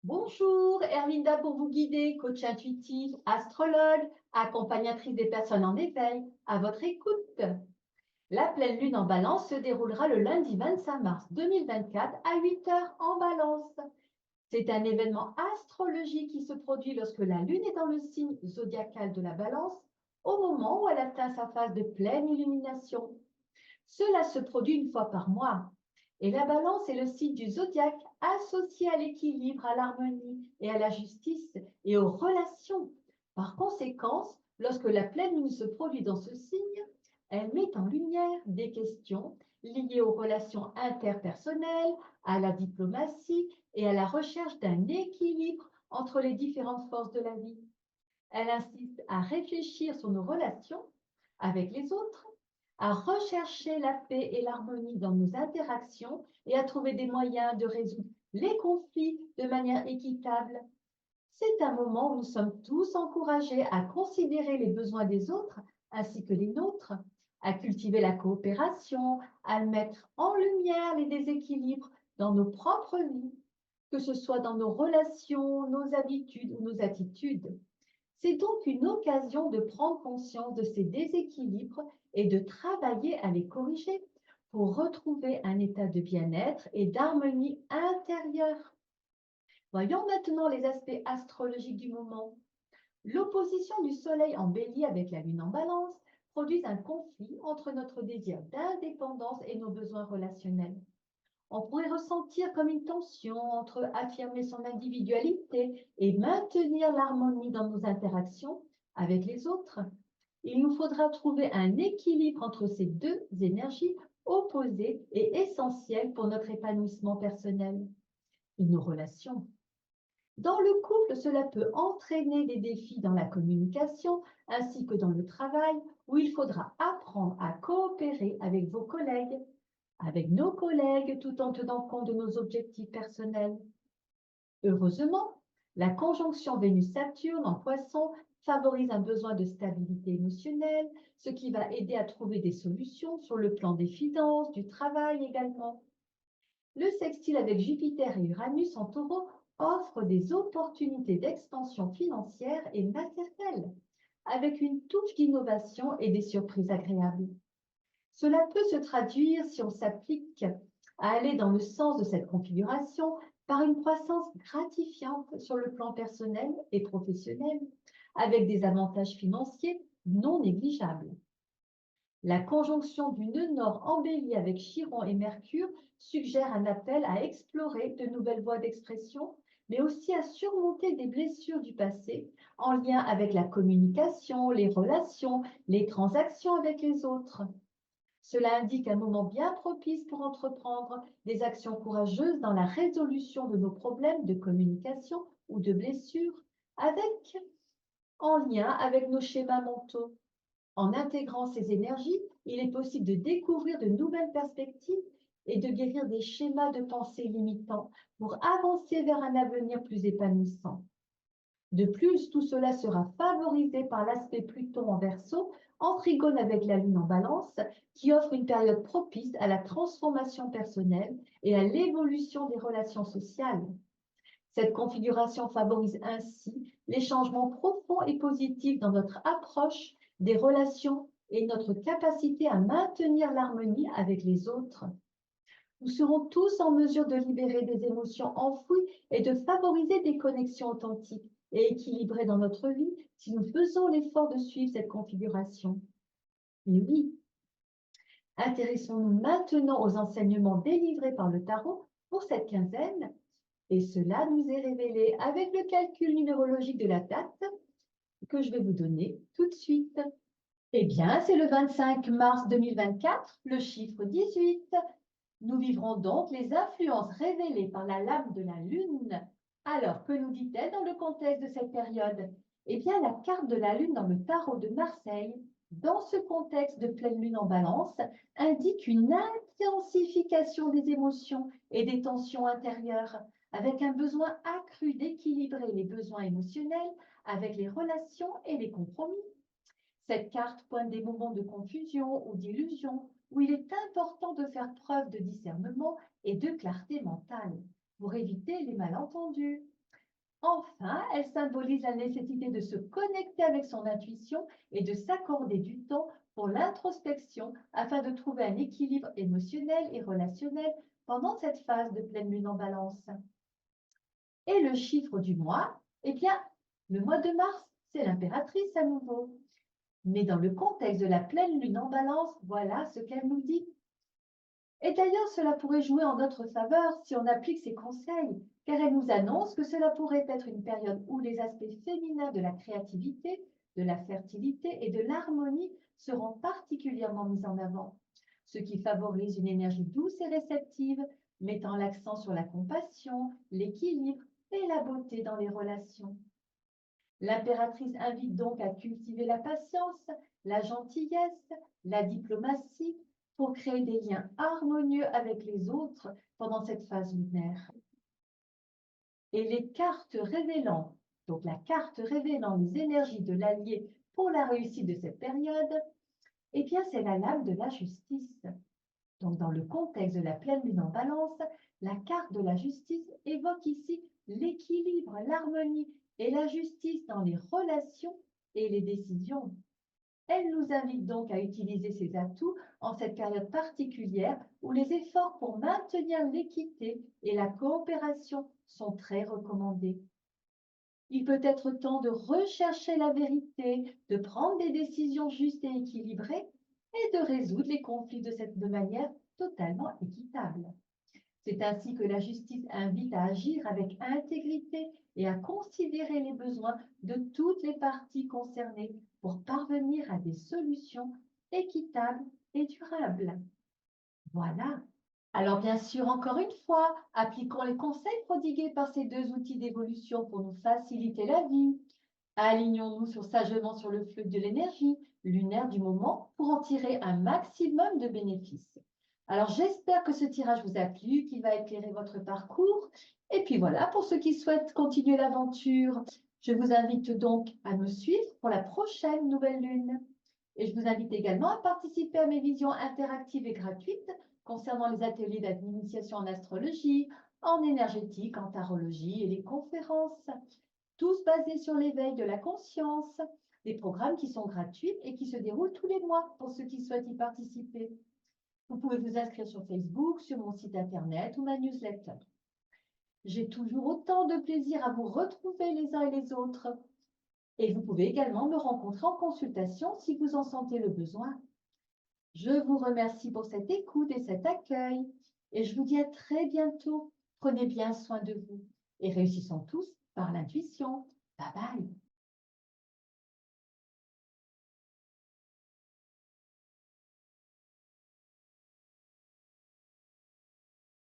Bonjour, Erlinda pour vous guider, coach intuitif, astrologue, accompagnatrice des personnes en éveil, à votre écoute. La pleine lune en balance se déroulera le lundi 25 mars 2024 à 8 heures en balance. C'est un événement astrologique qui se produit lorsque la lune est dans le signe zodiacal de la balance, au moment où elle atteint sa phase de pleine illumination. Cela se produit une fois par mois. Et la balance est le signe du zodiaque associé à l'équilibre, à l'harmonie et à la justice et aux relations. Par conséquent, lorsque la pleine lune se produit dans ce signe, elle met en lumière des questions liées aux relations interpersonnelles, à la diplomatie et à la recherche d'un équilibre entre les différentes forces de la vie. Elle insiste à réfléchir sur nos relations avec les autres, à rechercher la paix et l'harmonie dans nos interactions et à trouver des moyens de résoudre les conflits de manière équitable. C'est un moment où nous sommes tous encouragés à considérer les besoins des autres ainsi que les nôtres, à cultiver la coopération, à mettre en lumière les déséquilibres dans nos propres vies, que ce soit dans nos relations, nos habitudes ou nos attitudes. C'est donc une occasion de prendre conscience de ces déséquilibres et de travailler à les corriger pour retrouver un état de bien-être et d'harmonie intérieure. Voyons maintenant les aspects astrologiques du moment. L'opposition du Soleil en Bélier avec la Lune en Balance produit un conflit entre notre désir d'indépendance et nos besoins relationnels. On pourrait ressentir comme une tension entre affirmer son individualité et maintenir l'harmonie dans nos interactions avec les autres. Il nous faudra trouver un équilibre entre ces deux énergies opposées et essentielles pour notre épanouissement personnel et nos relations. Dans le couple, cela peut entraîner des défis dans la communication ainsi que dans le travail où il faudra apprendre à coopérer avec vos collègues, avec nos collègues, tout en tenant compte de nos objectifs personnels. Heureusement, la conjonction Vénus-Saturne en Poisson favorise un besoin de stabilité émotionnelle, ce qui va aider à trouver des solutions sur le plan des finances, du travail également. Le sextile avec Jupiter et Uranus en Taureau offre des opportunités d'expansion financière et matérielle, avec une touche d'innovation et des surprises agréables. Cela peut se traduire, si on s'applique à aller dans le sens de cette configuration, par une croissance gratifiante sur le plan personnel et professionnel, avec des avantages financiers non négligeables. La conjonction du nœud nord en Bélier avec Chiron et Mercure suggère un appel à explorer de nouvelles voies d'expression, mais aussi à surmonter des blessures du passé en lien avec la communication, les relations, les transactions avec les autres. Cela indique un moment bien propice pour entreprendre des actions courageuses dans la résolution de nos problèmes de communication ou de blessures, en lien avec nos schémas mentaux. En intégrant ces énergies, il est possible de découvrir de nouvelles perspectives et de guérir des schémas de pensée limitants pour avancer vers un avenir plus épanouissant. De plus, tout cela sera favorisé par l'aspect Pluton en Verseau, en trigone avec la Lune en Balance, qui offre une période propice à la transformation personnelle et à l'évolution des relations sociales. Cette configuration favorise ainsi les changements profonds et positifs dans notre approche des relations et notre capacité à maintenir l'harmonie avec les autres. Nous serons tous en mesure de libérer des émotions enfouies et de favoriser des connexions authentiques et équilibrées dans notre vie si nous faisons l'effort de suivre cette configuration. Et oui, intéressons-nous maintenant aux enseignements délivrés par le tarot pour cette quinzaine. Et cela nous est révélé avec le calcul numérologique de la date que je vais vous donner tout de suite. Eh bien, c'est le 25 mars 2024, le chiffre 18. Nous vivrons donc les influences révélées par la lame de la Lune. Alors, que nous dit-elle dans le contexte de cette période? Eh bien, la carte de la Lune dans le tarot de Marseille, dans ce contexte de pleine Lune en Balance, indique une intensification des émotions et des tensions intérieures, avec un besoin accru d'équilibrer les besoins émotionnels avec les relations et les compromis. Cette carte pointe des moments de confusion ou d'illusion où il est important de faire preuve de discernement et de clarté mentale pour éviter les malentendus. Enfin, elle symbolise la nécessité de se connecter avec son intuition et de s'accorder du temps pour l'introspection afin de trouver un équilibre émotionnel et relationnel pendant cette phase de pleine lune en balance. Et le chiffre du mois, eh bien, le mois de mars, c'est l'impératrice à nouveau. Mais dans le contexte de la pleine lune en balance, voilà ce qu'elle nous dit. Et d'ailleurs, cela pourrait jouer en notre faveur si on applique ses conseils, car elle nous annonce que cela pourrait être une période où les aspects féminins de la créativité, de la fertilité et de l'harmonie seront particulièrement mis en avant, ce qui favorise une énergie douce et réceptive, mettant l'accent sur la compassion, l'équilibre et la beauté dans les relations. L'impératrice invite donc à cultiver la patience, la gentillesse, la diplomatie pour créer des liens harmonieux avec les autres pendant cette phase lunaire. Et les cartes révélant, donc la carte révélant les énergies de l'allié pour la réussite de cette période, eh bien c'est la lame de la justice. Donc dans le contexte de la pleine lune en balance, la carte de la justice évoque ici l'équilibre, l'harmonie et la justice dans les relations et les décisions. Elle nous invite donc à utiliser ces atouts en cette période particulière où les efforts pour maintenir l'équité et la coopération sont très recommandés. Il peut être temps de rechercher la vérité, de prendre des décisions justes et équilibrées et de résoudre les conflits de manière totalement équitable. C'est ainsi que la justice invite à agir avec intégrité et à considérer les besoins de toutes les parties concernées pour parvenir à des solutions équitables et durables. Voilà. Alors bien sûr, encore une fois, appliquons les conseils prodigués par ces deux outils d'évolution pour nous faciliter la vie. Alignons-nous sagement sur le flux de l'énergie lunaire du moment pour en tirer un maximum de bénéfices. Alors j'espère que ce tirage vous a plu, qu'il va éclairer votre parcours. Et puis voilà, pour ceux qui souhaitent continuer l'aventure, je vous invite donc à me suivre pour la prochaine nouvelle lune. Et je vous invite également à participer à mes visions interactives et gratuites concernant les ateliers d'initiation en astrologie, en énergétique, en tarologie et les conférences, tous basés sur l'éveil de la conscience, des programmes qui sont gratuits et qui se déroulent tous les mois pour ceux qui souhaitent y participer. Vous pouvez vous inscrire sur Facebook, sur mon site internet ou ma newsletter. J'ai toujours autant de plaisir à vous retrouver les uns et les autres. Et vous pouvez également me rencontrer en consultation si vous en sentez le besoin. Je vous remercie pour cette écoute et cet accueil. Et je vous dis à très bientôt. Prenez bien soin de vous et réussissons tous par l'intuition. Bye bye.